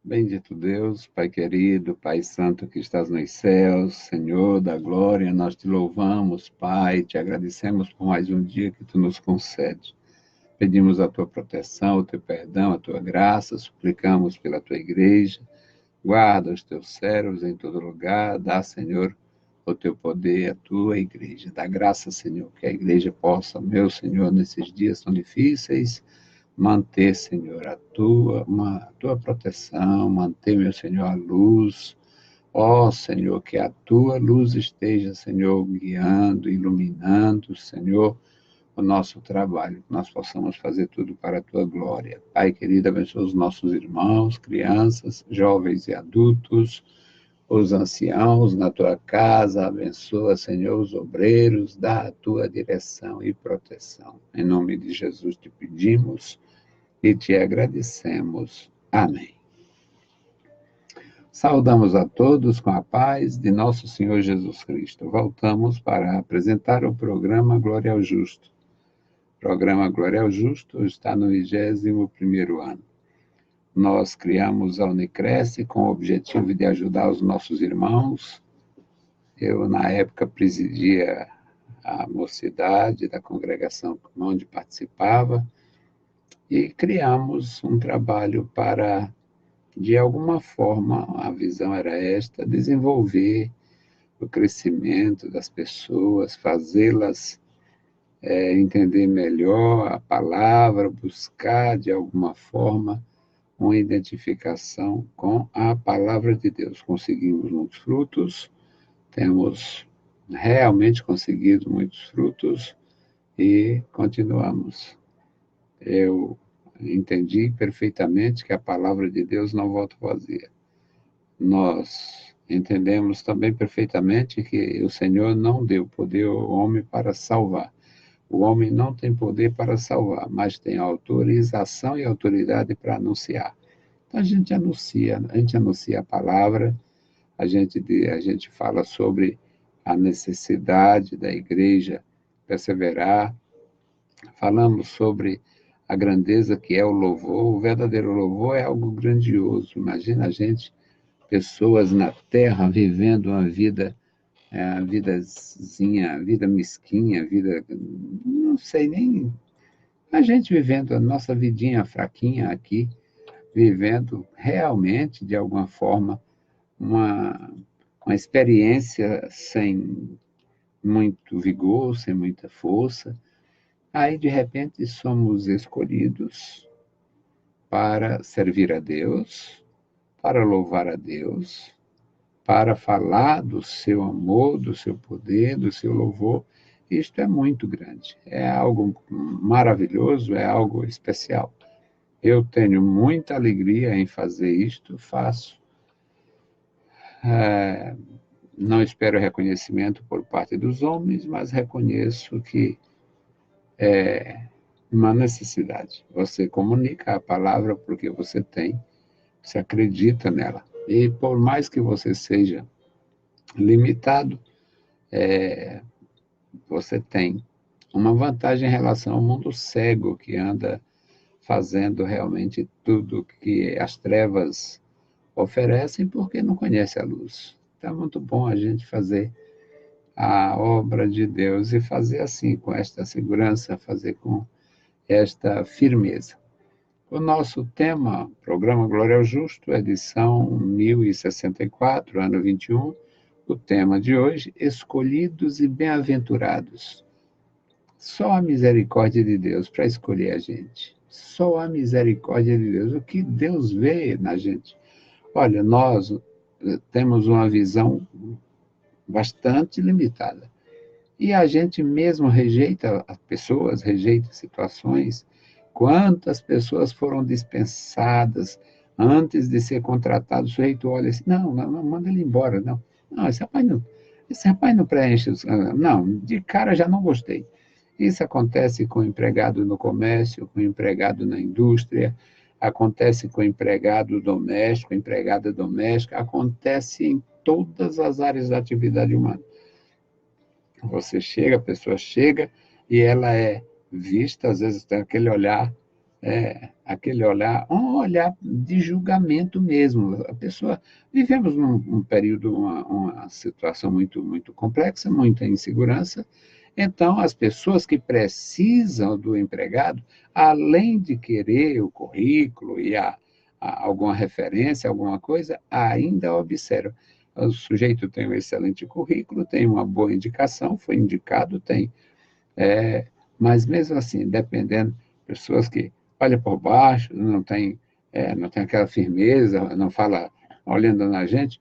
Bendito Deus, Pai querido, Pai santo que estás nos céus, Senhor da glória, nós te louvamos, Pai, te agradecemos por mais um dia que tu nos concede. Pedimos a tua proteção, o teu perdão, a tua graça, suplicamos pela tua igreja. Guarda os teus servos em todo lugar, dá, Senhor, o teu poder à tua igreja. Dá graça, Senhor, que a igreja possa, meu Senhor, nesses dias tão difíceis, manter, Senhor, a tua proteção, manter, meu Senhor, a luz. Ó, Senhor, que a tua luz esteja, Senhor, guiando, iluminando, Senhor, o nosso trabalho, que nós possamos fazer tudo para a tua glória. Pai querido, abençoa os nossos irmãos, crianças, jovens e adultos, os anciãos na tua casa, abençoa, Senhor, os obreiros, dá a tua direção e proteção. Em nome de Jesus te pedimos e te agradecemos. Amém. Saudamos a todos com a paz de nosso Senhor Jesus Cristo. Voltamos para apresentar o programa Glória ao Justo. O programa Glória ao Justo está no 21º ano. Nós criamos a Unicresce com o objetivo de ajudar os nossos irmãos. Eu, na época, presidia a mocidade da congregação onde participava e criamos um trabalho para, de alguma forma, a visão era esta, desenvolver o crescimento das pessoas, fazê-las entender melhor a palavra, buscar, de alguma forma, uma identificação com a palavra de Deus. Conseguimos muitos frutos, temos realmente conseguido muitos frutos e continuamos. Eu entendi perfeitamente que a palavra de Deus não volta vazia. Nós entendemos também perfeitamente que o Senhor não deu poder ao homem para salvar. O homem não tem poder para salvar, mas tem autorização e autoridade para anunciar. Então a gente anuncia a palavra, a gente fala sobre a necessidade da igreja perseverar, falamos sobre a grandeza que é o louvor. O verdadeiro louvor é algo grandioso. Imagina a gente, pessoas na terra vivendo uma vida, a vidazinha, vida mesquinha, vida, não sei nem, a gente vivendo a nossa vidinha fraquinha aqui, vivendo realmente, de alguma forma, uma, uma experiência sem muito vigor, sem muita força. Aí, de repente, somos escolhidos para servir a Deus, para louvar a Deus, para falar do seu amor, do seu poder, do seu louvor. Isto é muito grande, é algo maravilhoso, é algo especial. Eu tenho muita alegria em fazer isto, faço. Não espero reconhecimento por parte dos homens, mas reconheço que é uma necessidade. Você comunica a palavra porque você acredita nela. E por mais que você seja limitado, você tem uma vantagem em relação ao mundo cego que anda fazendo realmente tudo que as trevas oferecem porque não conhece a luz. Então é muito bom a gente fazer a obra de Deus e fazer assim, com esta segurança, fazer com esta firmeza. O nosso tema, programa Glória ao Justo, edição 1064, ano 21, o tema de hoje, escolhidos e bem-aventurados. Só a misericórdia de Deus para escolher a gente. Só a misericórdia de Deus. O que Deus vê na gente. Olha, nós temos uma visão bastante limitada. E a gente mesmo rejeita as pessoas, rejeita situações. Quantas pessoas foram dispensadas antes de ser contratado? O sujeito olha assim, não, manda ele embora, não. Não, esse rapaz não preenche, não, de cara já não gostei. Isso acontece com empregado no comércio, com empregado na indústria, acontece com empregado doméstico, empregada doméstica, acontece em todas as áreas da atividade humana. A pessoa chega e ela é vista, às vezes tem aquele olhar aquele olhar, um olhar de julgamento mesmo. A pessoa, vivemos num período, uma situação muito, muito complexa, muita insegurança, então as pessoas que precisam do empregado, além de querer o currículo e alguma referência, alguma coisa, ainda observa. O sujeito tem um excelente currículo, tem uma boa indicação, foi indicado, tem. Mas mesmo assim, dependendo, pessoas que olham por baixo, não tem aquela firmeza, não fala olhando na gente,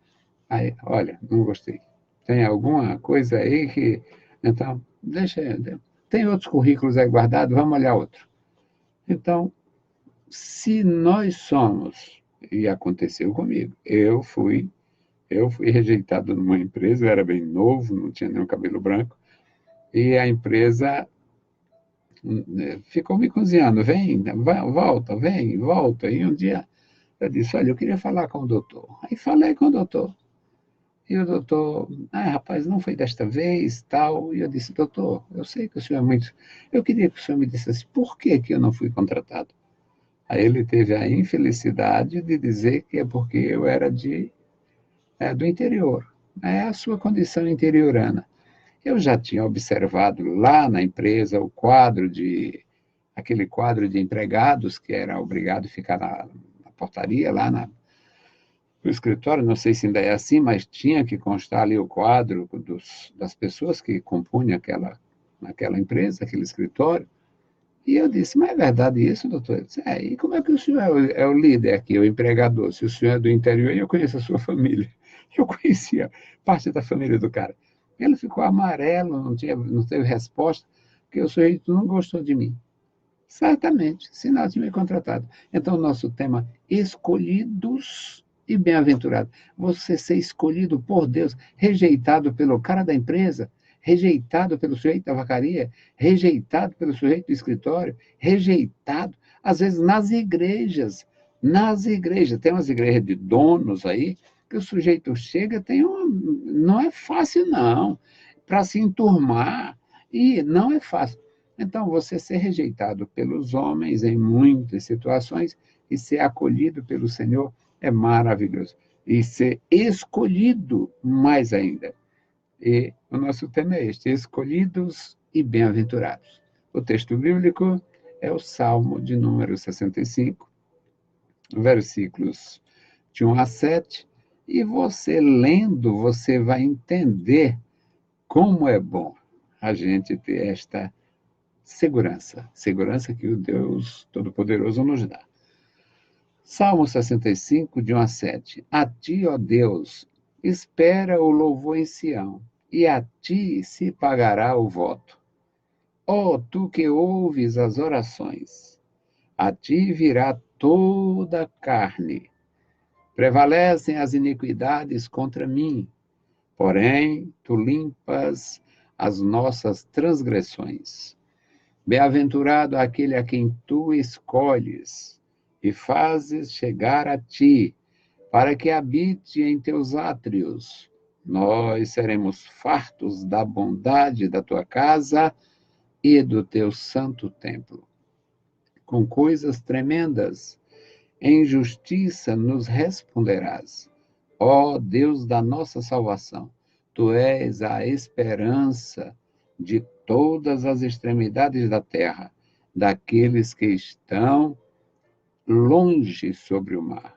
aí, olha, não gostei. Tem alguma coisa aí que. Então, deixa. Tem outros currículos aí guardados, vamos olhar outro. Então, se nós somos, e aconteceu comigo, eu fui rejeitado numa empresa, eu era bem novo, não tinha nenhum cabelo branco, e a empresa ficou me cozinhando, vem, volta, vem, volta. E um dia eu disse, olha, eu queria falar com o doutor. Aí falei com o doutor. E o doutor, rapaz, não foi desta vez, tal. E eu disse, doutor, eu sei que o senhor é muito... Eu queria que o senhor me dissesse por que que eu não fui contratado. Aí ele teve a infelicidade de dizer que é porque eu era do interior. É a sua condição interiorana. Eu já tinha observado lá na empresa aquele quadro de empregados que era obrigado a ficar na portaria, lá no escritório, não sei se ainda é assim, mas tinha que constar ali o quadro das pessoas que compunham aquela empresa, aquele escritório. E eu disse, mas é verdade isso, doutor? Ele disse, e como é que o senhor é o líder aqui, o empregador? Se o senhor é do interior, eu conheço a sua família. Eu conhecia parte da família do cara. Ele ficou amarelo, não teve resposta, porque o sujeito não gostou de mim. Certamente, sinal de me contratado. Então, o nosso tema, escolhidos e bem-aventurados. Você ser escolhido por Deus, rejeitado pelo cara da empresa, rejeitado pelo sujeito da vacaria, rejeitado pelo sujeito do escritório, rejeitado, às vezes, nas igrejas. Nas igrejas. Tem umas igrejas de donos aí, que o sujeito chega, não é fácil, não, para se enturmar, e não é fácil. Então, você ser rejeitado pelos homens em muitas situações e ser acolhido pelo Senhor é maravilhoso. E ser escolhido mais ainda. E o nosso tema é este: escolhidos e bem-aventurados. O texto bíblico é o Salmo de número 65, versículos de 1 a 7. E você lendo, você vai entender como é bom a gente ter esta segurança que o Deus Todo-Poderoso nos dá. Salmo 65, de 1 a 7. A ti, ó Deus, espera o louvor em Sião, e a ti se pagará o voto. Ó tu que ouves as orações, a ti virá toda a carne. Prevalecem as iniquidades contra mim, porém tu limpas as nossas transgressões. Bem-aventurado aquele a quem tu escolhes e fazes chegar a ti, para que habite em teus átrios. Nós seremos fartos da bondade da tua casa e do teu santo templo. Com coisas tremendas, em justiça nos responderás. Ó Deus da nossa salvação, tu és a esperança de todas as extremidades da terra, daqueles que estão longe sobre o mar.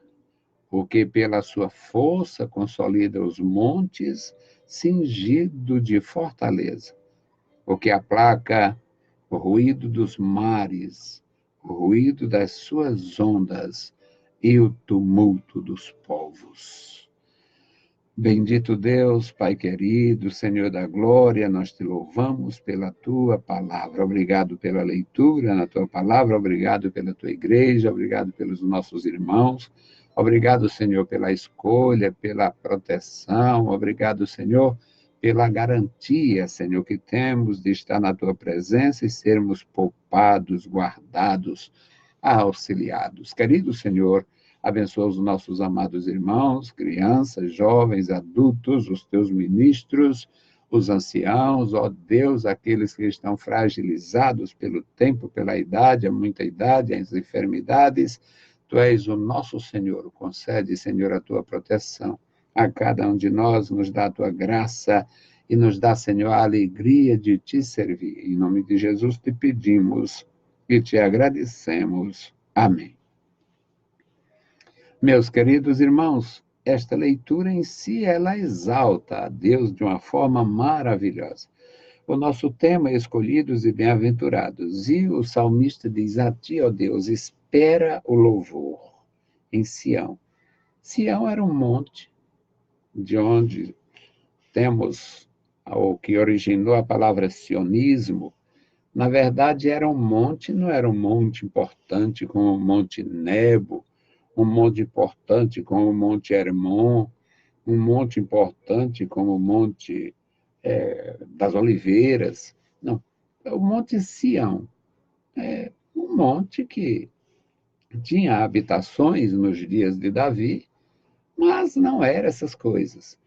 Porque pela sua força consolida os montes, cingido de fortaleza. Porque aplaca o ruído dos mares, o ruído das suas ondas e o tumulto dos povos. Bendito Deus, Pai querido, Senhor da glória, nós te louvamos pela tua palavra. Obrigado pela leitura na tua palavra, obrigado pela tua igreja, obrigado pelos nossos irmãos. Obrigado, Senhor, pela escolha, pela proteção. Obrigado, Senhor, pela garantia, Senhor, que temos de estar na tua presença e sermos poupados, guardados, auxiliados. Querido Senhor, abençoa os nossos amados irmãos, crianças, jovens, adultos, os teus ministros, os anciãos, ó Deus, aqueles que estão fragilizados pelo tempo, pela idade, a muita idade, as enfermidades. Tu és o nosso Senhor. Concede, Senhor, a tua proteção a cada um de nós, nos dá a tua graça e nos dá, Senhor, a alegria de te servir. Em nome de Jesus te pedimos e te agradecemos. Amém. Meus queridos irmãos, esta leitura em si, ela exalta a Deus de uma forma maravilhosa. O nosso tema é escolhidos e bem-aventurados. E o salmista diz: a ti, ó Deus, espera o louvor em Sião. Sião era um monte de onde temos o que originou a palavra sionismo. Na verdade, era um monte, não era um monte importante como o Monte Nebo, um monte importante como o Monte Hermon, um monte importante como o Monte das Oliveiras. Não, é o Monte Sião. É um monte que tinha habitações nos dias de Davi, mas não era essas coisas.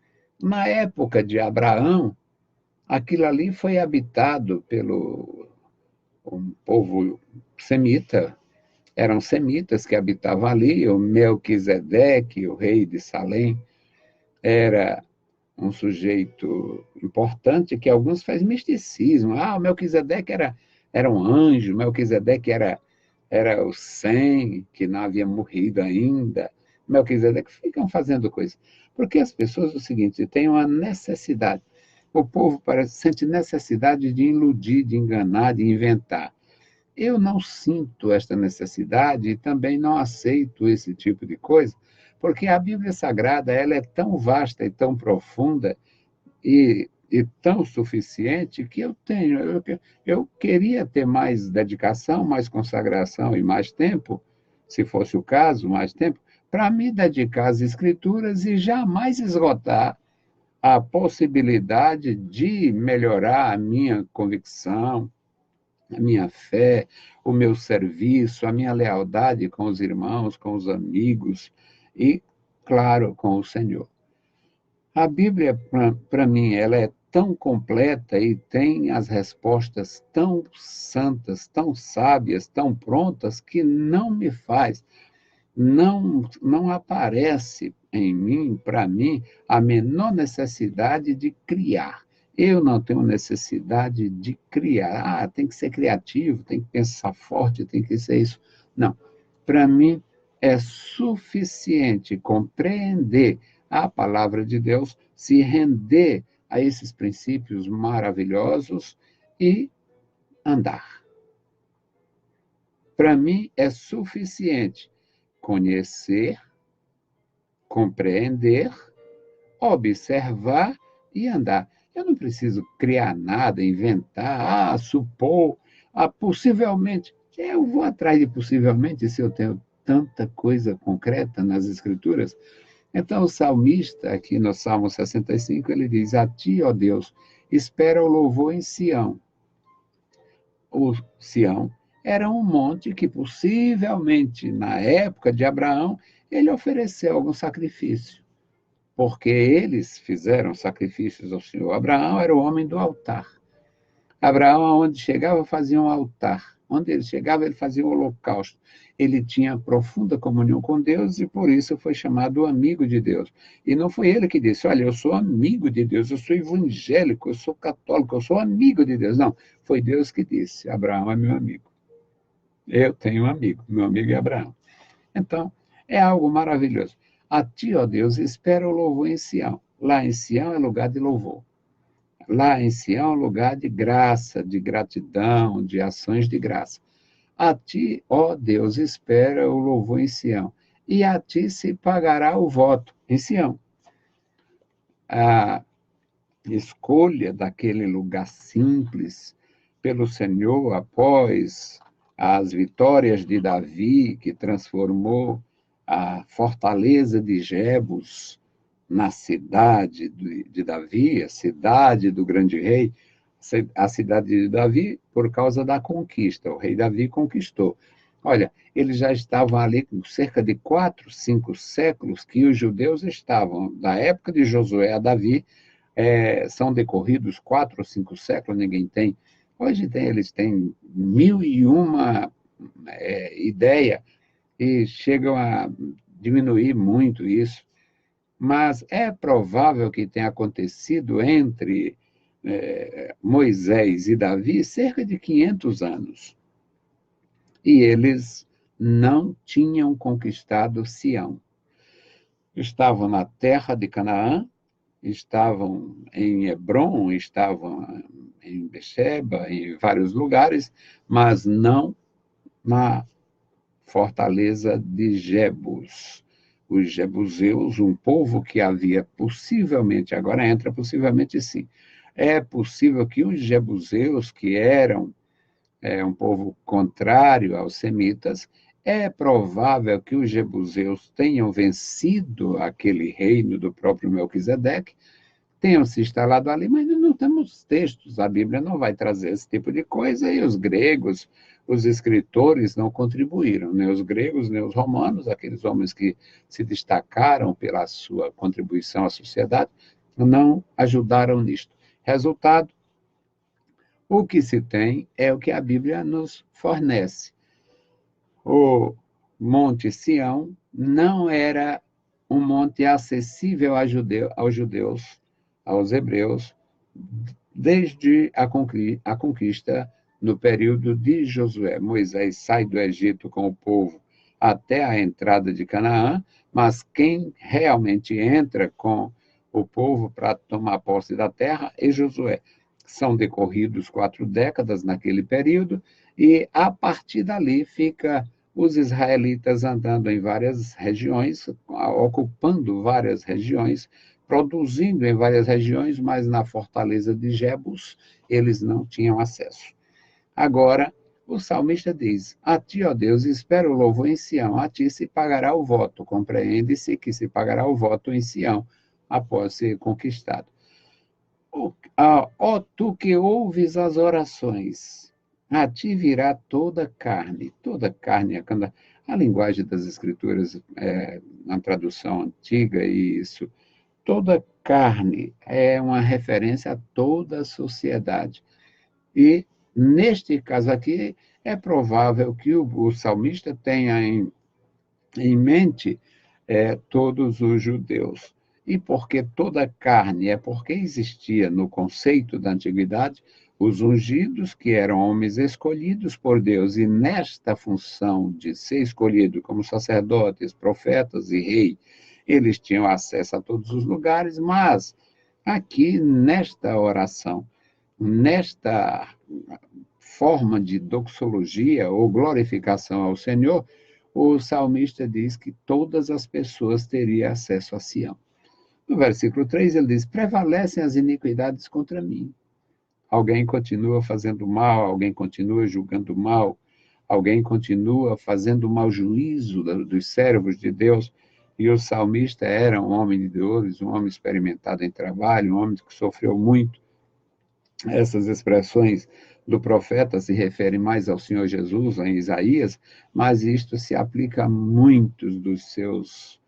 Na época de Abraão, aquilo ali foi habitado pelo um povo semita. Eram semitas que habitavam ali. O Melquisedeque, o rei de Salém, era um sujeito importante que alguns fazem misticismo. O Melquisedeque era um anjo, Melquisedeque era o Sem, que não havia morrido ainda. Melquisedeque ficam fazendo coisas. Porque as pessoas, o seguinte, têm uma necessidade. O povo sente necessidade de iludir, de enganar, de inventar. Eu não sinto esta necessidade e também não aceito esse tipo de coisa, porque a Bíblia Sagrada ela é tão vasta e tão profunda e tão suficiente que eu queria ter mais dedicação, mais consagração e mais tempo, se fosse o caso, mais tempo, para me dedicar às Escrituras e jamais esgotar a possibilidade de melhorar a minha convicção, a minha fé, o meu serviço, a minha lealdade com os irmãos, com os amigos e, claro, com o Senhor. A Bíblia, para mim, ela é tão completa e tem as respostas tão santas, tão sábias, tão prontas, que não me faz, não aparece em mim, para mim, a menor necessidade de criar. Eu não tenho necessidade de criar. Tem que ser criativo, tem que pensar forte, tem que ser isso. Não. Para mim, é suficiente compreender a palavra de Deus, se render a esses princípios maravilhosos e andar. Para mim, é suficiente conhecer, compreender, observar e andar. Eu não preciso criar nada, inventar, supor, possivelmente. Eu vou atrás de possivelmente se eu tenho tanta coisa concreta nas Escrituras. Então, o salmista, aqui no Salmo 65, ele diz: a ti, ó Deus, espera o louvor em Sião. O Sião era um monte que, possivelmente, na época de Abraão, ele ofereceu algum sacrifício, porque eles fizeram sacrifícios ao Senhor. Abraão era o homem do altar. Abraão, onde chegava, fazia um altar. Onde ele chegava, ele fazia um holocausto. Ele tinha profunda comunhão com Deus e, por isso, foi chamado amigo de Deus. E não foi ele que disse: olha, eu sou amigo de Deus, eu sou evangélico, eu sou católico, eu sou amigo de Deus. Não, foi Deus que disse: Abraão é meu amigo. Eu tenho um amigo, meu amigo é Abraão. Então, é algo maravilhoso. A ti, ó Deus, espera o louvor em Sião. Lá em Sião é lugar de louvor. Lá em Sião é lugar de graça, de gratidão, de ações de graça. A ti, ó Deus, espera o louvor em Sião. E a ti se pagará o voto em Sião. A escolha daquele lugar simples pelo Senhor após as vitórias de Davi, que transformou a fortaleza de Jebus na cidade de Davi, a cidade do grande rei, a cidade de Davi por causa da conquista. O rei Davi conquistou. Olha, eles já estavam ali com cerca de 4, 5 séculos que os judeus estavam, da época de Josué a Davi, são decorridos 4 ou 5 séculos, ninguém tem. Hoje eles têm 1001 ideia e chegam a diminuir muito isso. Mas é provável que tenha acontecido entre Moisés e Davi cerca de 500 anos. E eles não tinham conquistado Sião. Estavam na terra de Canaã, estavam em Hebrom, estavam em Beceba, em vários lugares, mas não na fortaleza de Jebus. Os jebuseus, um povo que havia possivelmente, agora entra possivelmente sim, é possível que os jebuseus, que eram um povo contrário aos semitas, é provável que os jebuseus tenham vencido aquele reino do próprio Melquisedeque, tenham se instalado ali, mas não temos textos, a Bíblia não vai trazer esse tipo de coisa, e os gregos, os escritores não contribuíram, nem os gregos, nem os romanos, aqueles homens que se destacaram pela sua contribuição à sociedade, não ajudaram nisto. Resultado, o que se tem é o que a Bíblia nos fornece. O Monte Sião não era um monte acessível aos judeus, aos hebreus, desde a conquista no período de Josué. Moisés sai do Egito com o povo até a entrada de Canaã, mas quem realmente entra com o povo para tomar posse da terra é Josué. São decorridos 4 décadas naquele período, e a partir dali fica os israelitas andando em várias regiões, ocupando várias regiões, produzindo em várias regiões, mas na fortaleza de Jebus eles não tinham acesso. Agora, o salmista diz: a ti, ó Deus, espero o louvor em Sião, a ti se pagará o voto. Compreende-se que se pagará o voto em Sião, após ser conquistado. Ó tu que ouves as orações, a ti virá toda carne, a linguagem das escrituras, na tradução antiga, isso, toda carne é uma referência a toda a sociedade. E, neste caso aqui, é provável que o salmista tenha em mente todos os judeus. E porque toda carne é porque existia no conceito da antiguidade os ungidos, que eram homens escolhidos por Deus, e nesta função de ser escolhido como sacerdotes, profetas e rei, eles tinham acesso a todos os lugares, mas aqui nesta oração, nesta forma de doxologia ou glorificação ao Senhor, o salmista diz que todas as pessoas teriam acesso a Sião. No versículo 3, ele diz: prevalecem as iniquidades contra mim. Alguém continua fazendo mal, alguém continua julgando mal, alguém continua fazendo mau juízo dos servos de Deus. E o salmista era um homem de dores, um homem experimentado em trabalho, um homem que sofreu muito. Essas expressões do profeta se referem mais ao Senhor Jesus, em Isaías, mas isto se aplica a muitos dos seus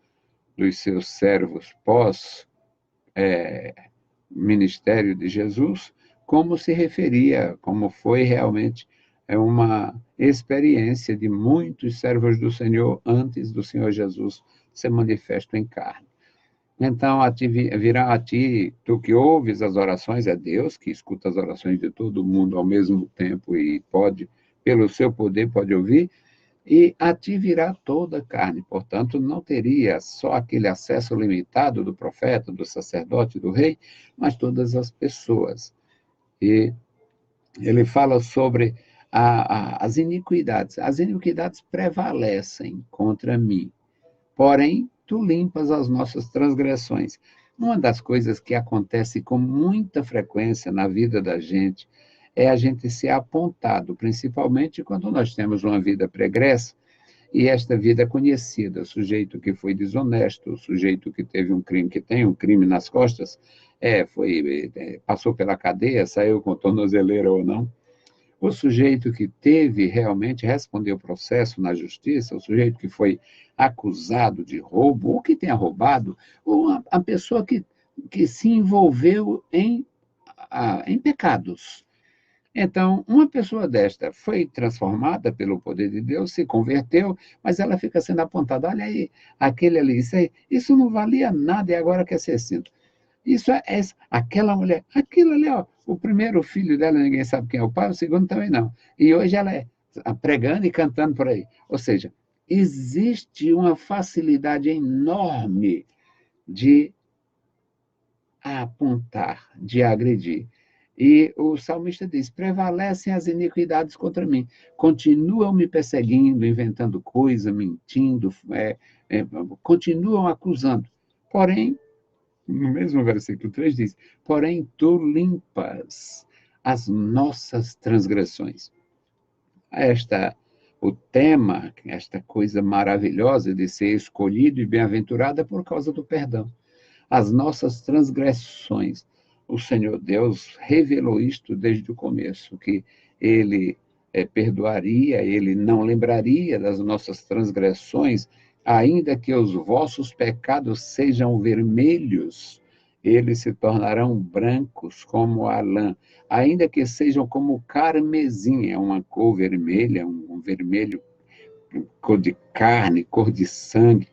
servos pós-ministério de Jesus, como se referia, como foi realmente uma experiência de muitos servos do Senhor antes do Senhor Jesus ser manifesto em carne. Então, virá a ti, tu que ouves as orações, é Deus que escuta as orações de todo mundo ao mesmo tempo e pode, pelo seu poder, pode ouvir, e a ti virá toda a carne. Portanto, não teria só aquele acesso limitado do profeta, do sacerdote, do rei, mas todas as pessoas. E ele fala sobre as iniquidades. As iniquidades prevalecem contra mim, porém, tu limpas as nossas transgressões. Uma das coisas que acontece com muita frequência na vida da gente é a gente ser apontado, principalmente quando nós temos uma vida pregressa, e esta vida é conhecida, o sujeito que foi desonesto, o sujeito que teve um crime, que tem um crime nas costas, passou pela cadeia, saiu com tornozeleira ou não, o sujeito que teve realmente respondeu o processo na justiça, o sujeito que foi acusado de roubo, ou que tenha roubado, ou a pessoa que que se envolveu em pecados. Então, uma pessoa desta foi transformada pelo poder de Deus, se converteu, mas ela fica sendo apontada, olha aí, aquele ali, isso não valia nada e agora quer ser santo. Isso é aquela mulher, aquilo ali, ó, o primeiro filho dela, ninguém sabe quem é o pai, o segundo também não. E hoje ela é pregando e cantando por aí. Ou seja, existe uma facilidade enorme de apontar, de agredir. E o salmista diz: prevalecem as iniquidades contra mim, continuam me perseguindo, inventando coisa, mentindo, continuam acusando. Porém, no mesmo versículo 3 diz: porém, tu limpas as nossas transgressões. O tema, esta coisa maravilhosa de ser escolhido e bem-aventurado é por causa do perdão. As nossas transgressões. O Senhor Deus revelou isto desde o começo, que Ele perdoaria, Ele não lembraria das nossas transgressões, ainda que os vossos pecados sejam vermelhos, eles se tornarão brancos como a lã, ainda que sejam como carmesim, é uma cor vermelha, um vermelho, cor de carne, cor de sangue.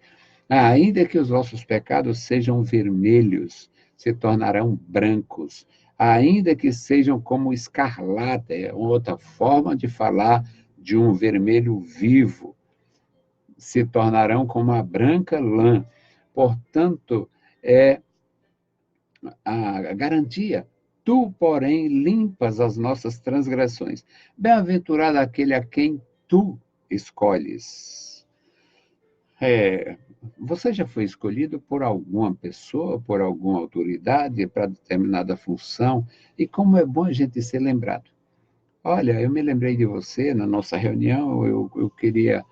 Ainda que os vossos pecados sejam vermelhos, se tornarão brancos. Ainda que sejam como escarlata, é outra forma de falar de um vermelho vivo, se tornarão como a branca lã. Portanto, é a garantia. Tu, porém, limpas as nossas transgressões. Bem-aventurado aquele a quem tu escolhes. Você já foi escolhido por alguma pessoa, por alguma autoridade, para determinada função, e como é bom a gente ser lembrado. Olha, eu me lembrei de você na nossa reunião, eu queria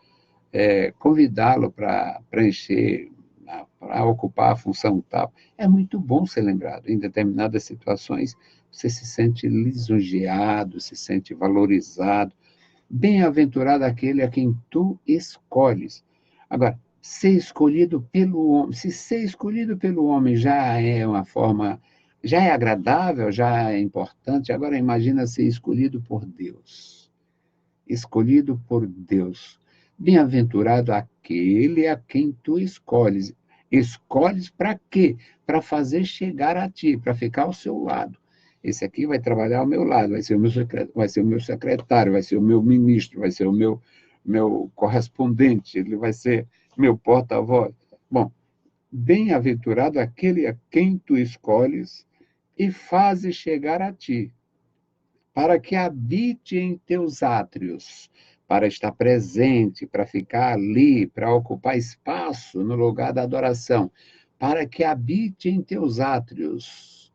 convidá-lo para preencher, para ocupar a função tal. É muito bom ser lembrado. Em determinadas situações, você se sente lisonjeado, se sente valorizado. Bem-aventurado aquele a quem tu escolhes. Agora, ser escolhido pelo homem, se ser escolhido pelo homem já é uma forma, já é agradável, já é importante, agora imagina ser escolhido por Deus. Escolhido por Deus. Bem-aventurado aquele a quem tu escolhes. Escolhes para quê? Para fazer chegar a ti, para ficar ao seu lado. Esse aqui vai trabalhar ao meu lado, vai ser o meu secretário, vai ser o meu ministro, vai ser o meu correspondente, ele vai ser meu porta-voz. Bom, bem-aventurado aquele a quem tu escolhes e fazes chegar a ti, para que habite em teus átrios, para estar presente, para ficar ali, para ocupar espaço no lugar da adoração, para que habite em teus átrios.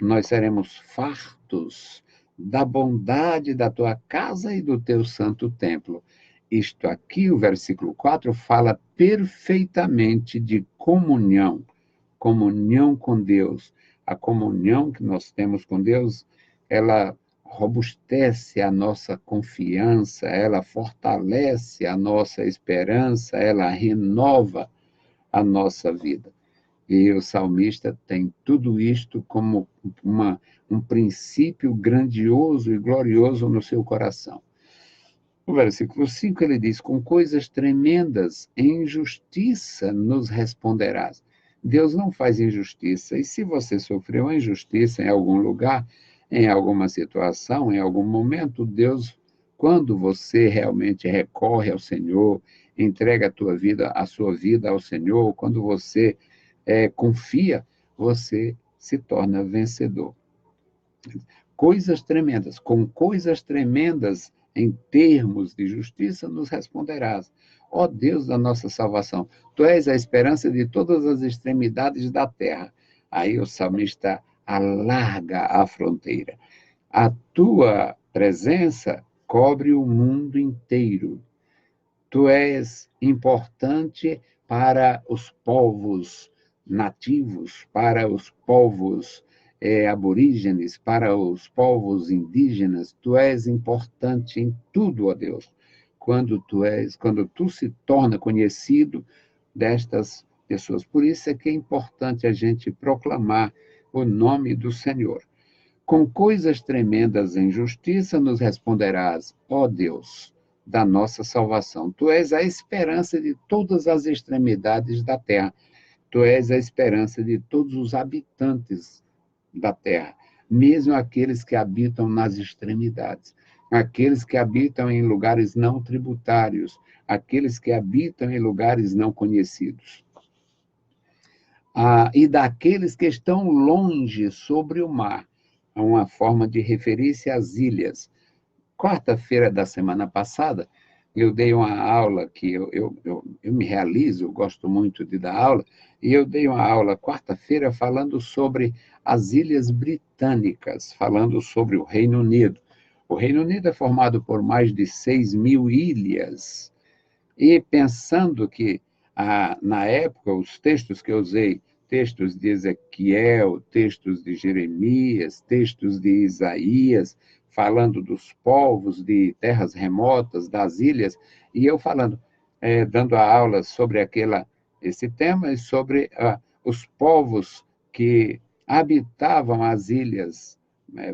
Nós seremos fartos da bondade da tua casa e do teu santo templo. Isto aqui, o versículo 4, fala perfeitamente de comunhão, comunhão com Deus. A comunhão que nós temos com Deus, ela robustece a nossa confiança, ela fortalece a nossa esperança, ela renova a nossa vida. E o salmista tem tudo isto como um princípio grandioso e glorioso no seu coração. No versículo 5 ele diz: com coisas tremendas, em justiça nos responderás. Deus não faz injustiça, e se você sofreu uma injustiça em algum lugar, em alguma situação, em algum momento, Deus, quando você realmente recorre ao Senhor, entrega a sua vida ao Senhor, quando você confia, você se torna vencedor. Coisas tremendas, com coisas tremendas em termos de justiça nos responderás. Ó Deus da nossa salvação, tu és a esperança de todas as extremidades da terra. Aí o salmista alarga a fronteira. A tua presença cobre o mundo inteiro. Tu és importante para os povos nativos, para os povos aborígenes, para os povos indígenas. Tu és importante em tudo, ó Deus. Quando tu se torna conhecido pessoas. Por isso é que é importante a gente proclamar o nome do Senhor. Com coisas tremendas em justiça nos responderás, ó Deus, da nossa salvação. Tu és a esperança de todas as extremidades da terra. Tu és a esperança de todos os habitantes da terra, mesmo aqueles que habitam nas extremidades, aqueles que habitam em lugares não tributários, aqueles que habitam em lugares não conhecidos. E daqueles que estão longe sobre o mar, uma forma de referir-se às ilhas. Quarta-feira da semana passada, eu dei uma aula que eu me realizo, eu gosto muito de dar aula, e eu dei uma aula quarta-feira falando sobre as Ilhas Britânicas, falando sobre o Reino Unido. O Reino Unido é formado por mais de 6.000 ilhas, e pensando que, na época, os textos que eu usei, textos de Ezequiel, textos de Jeremias, textos de Isaías, falando dos povos de terras remotas, das ilhas, e eu falando, dando a aula sobre esse tema e sobre os povos que habitavam as ilhas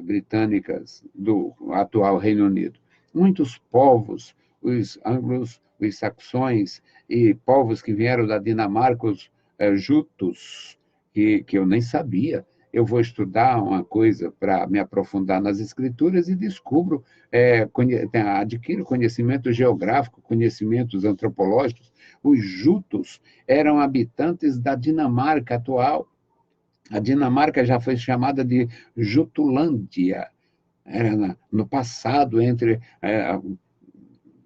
britânicas do atual Reino Unido. Muitos povos, os anglos, os saxões e povos que vieram da Dinamarca, os jutos, que eu nem sabia. Eu vou estudar uma coisa para me aprofundar nas escrituras e descubro, adquiro conhecimento geográfico, conhecimentos antropológicos. Os jutos eram habitantes da Dinamarca atual. A Dinamarca já foi chamada de Jutulândia. Era no passado, entre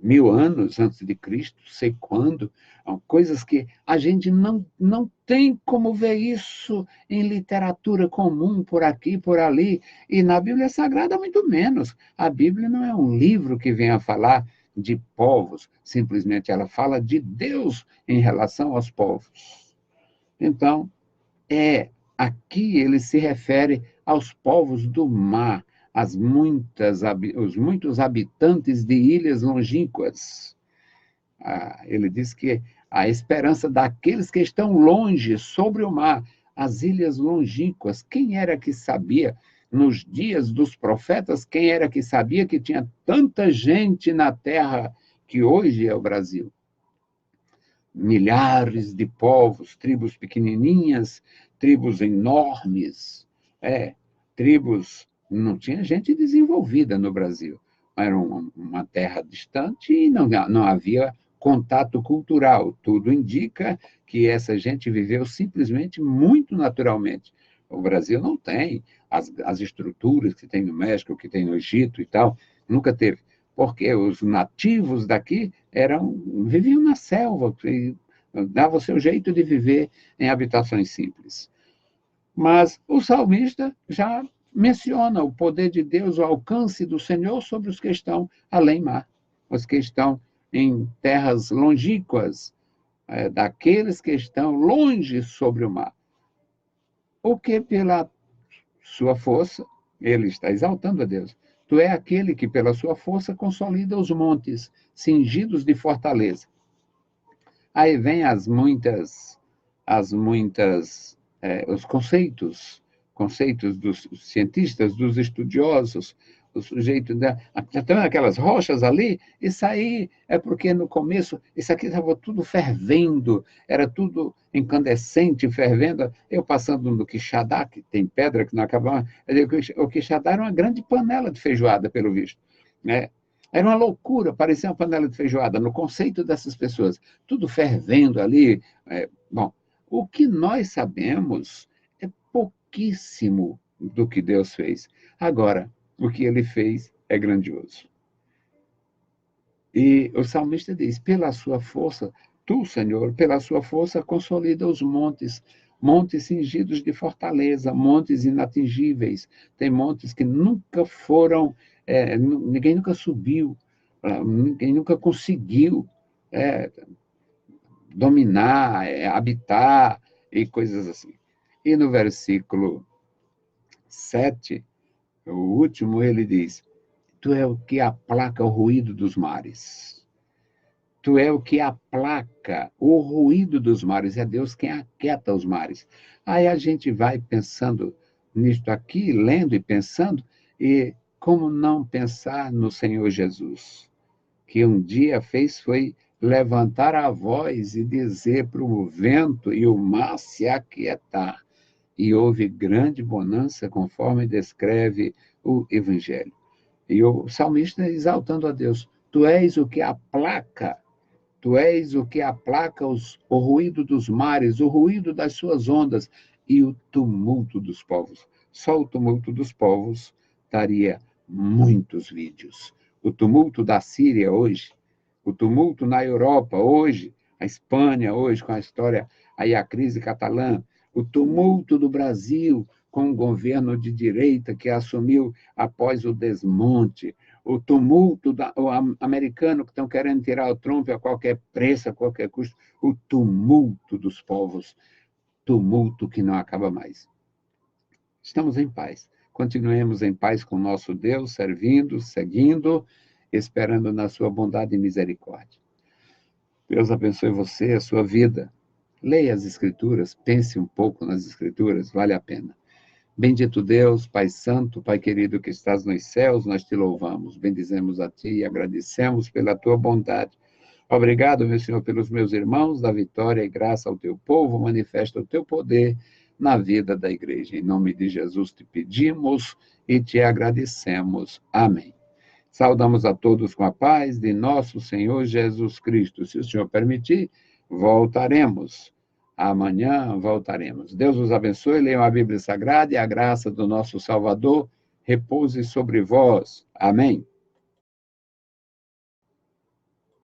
1000 anos antes de Cristo, sei quando, coisas que a gente não tem como ver isso em literatura comum, por aqui, por ali, e na Bíblia Sagrada muito menos. A Bíblia não é um livro que venha falar de povos, simplesmente ela fala de Deus em relação aos povos. Então, aqui ele se refere aos povos do mar, os muitos habitantes de ilhas longínquas. Ele diz que a esperança daqueles que estão longe, sobre o mar, as ilhas longínquas. Quem era que sabia, nos dias dos profetas, quem era que sabia que tinha tanta gente na terra que hoje é o Brasil? Milhares de povos, tribos pequenininhas, tribos enormes, tribos. Não tinha gente desenvolvida no Brasil. Era uma terra distante e não havia contato cultural. Tudo indica que essa gente viveu simplesmente muito naturalmente. O Brasil não tem as estruturas que tem no México, que tem no Egito e tal, nunca teve. Porque os nativos daqui viviam na selva, davam o seu jeito de viver em habitações simples. Mas o salmista já menciona o poder de Deus, o alcance do Senhor sobre os que estão além-mar, os que estão em terras longínquas, daqueles que estão longe sobre o mar. O que pela sua força, ele está exaltando a Deus. Tu é aquele que pela sua força consolida os montes, cingidos de fortaleza. Aí vem os conceitos dos cientistas, dos estudiosos, o sujeito aquelas rochas ali, isso aí é porque no começo, isso aqui estava tudo fervendo, era tudo incandescente, fervendo. Eu passando no Quixadá, que tem pedra que não acabava, o Quixadá era uma grande panela de feijoada, pelo visto, né? Era uma loucura, parecia uma panela de feijoada, no conceito dessas pessoas, tudo fervendo ali. Bom, o que nós sabemos é pouquíssimo do que Deus fez. Agora, o que ele fez é grandioso. E o salmista diz: pela sua força, tu, Senhor, pela sua força, consolida os montes, montes cingidos de fortaleza, montes inatingíveis. Tem montes que nunca foram, ninguém nunca subiu, ninguém nunca conseguiu dominar, habitar e coisas assim. E no versículo 7, o último, ele diz: tu é o que aplaca o ruído dos mares. Tu é o que aplaca o ruído dos mares, é Deus quem aquieta os mares. Aí a gente vai pensando nisto aqui, lendo e pensando, e como não pensar no Senhor Jesus, que um dia fez foi levantar a voz e dizer para o vento e o mar se aquietar. E houve grande bonança, conforme descreve o Evangelho. E o salmista exaltando a Deus, tu és o que aplaca. Tu és o que aplaca o ruído dos mares, o ruído das suas ondas e o tumulto dos povos. Só o tumulto dos povos daria muitos vídeos. O tumulto da Síria hoje, o tumulto na Europa hoje, a Espanha hoje com a história, aí a crise catalã, o tumulto do Brasil com o governo de direita que assumiu após o desmonte, o tumulto americano que estão querendo tirar o Trump a qualquer preço, a qualquer custo, o tumulto dos povos, tumulto que não acaba mais. Estamos em paz. Continuemos em paz com nosso Deus, servindo, seguindo, esperando na sua bondade e misericórdia. Deus abençoe você, a sua vida. Leia as Escrituras, pense um pouco nas Escrituras, vale a pena. Bendito Deus, Pai Santo, Pai querido que estás nos céus, nós te louvamos, bendizemos a Ti e agradecemos pela Tua bondade. Obrigado, meu Senhor, pelos meus irmãos, da vitória e graça ao Teu povo, manifesta o Teu poder na vida da igreja. Em nome de Jesus te pedimos e te agradecemos. Amém. Saudamos a todos com a paz de nosso Senhor Jesus Cristo. Se o Senhor permitir, voltaremos. Amanhã voltaremos. Deus os abençoe, leiam a Bíblia Sagrada e a graça do nosso Salvador repouse sobre vós. Amém.